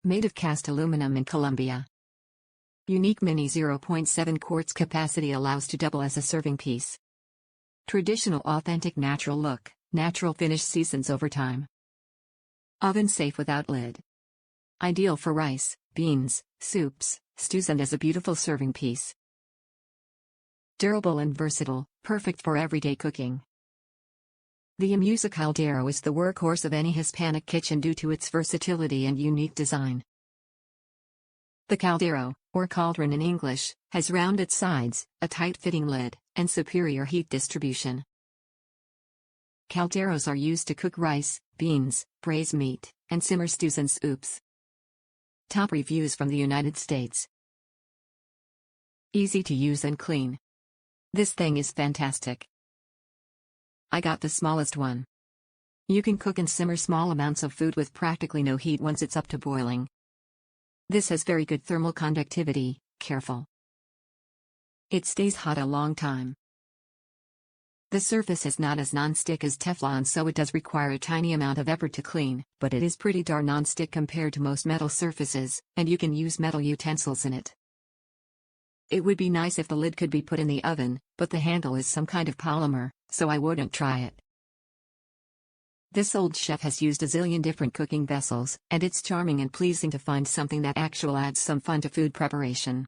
Made of cast aluminum in Colombia. Unique mini 0.7 quarts capacity allows to double as a serving piece. Traditional authentic natural look, natural finish seasons over time. Oven safe without lid. Ideal for rice, beans, soups, stews and as a beautiful serving piece. Durable and versatile, perfect for everyday cooking. The Amusa Caldero is the workhorse of any Hispanic kitchen due to its versatility and unique design. The Caldero, or cauldron in English, has rounded sides, a tight-fitting lid, and superior heat distribution. Calderos are used to cook rice, beans, braise meat, and simmer stews and soups. Top reviews from the United States. Easy to use and clean. This thing is fantastic. I got the smallest one. You can cook and simmer small amounts of food with practically no heat once it's up to boiling. This has very good thermal conductivity, careful. It stays hot a long time. The surface is not as non-stick as Teflon, so it does require a tiny amount of effort to clean, but it is pretty darn non-stick compared to most metal surfaces, and you can use metal utensils in it. It would be nice if the lid could be put in the oven, but the handle is some kind of polymer, so I wouldn't try it. This old chef has used a zillion different cooking vessels, and it's charming and pleasing to find something that actually adds some fun to food preparation.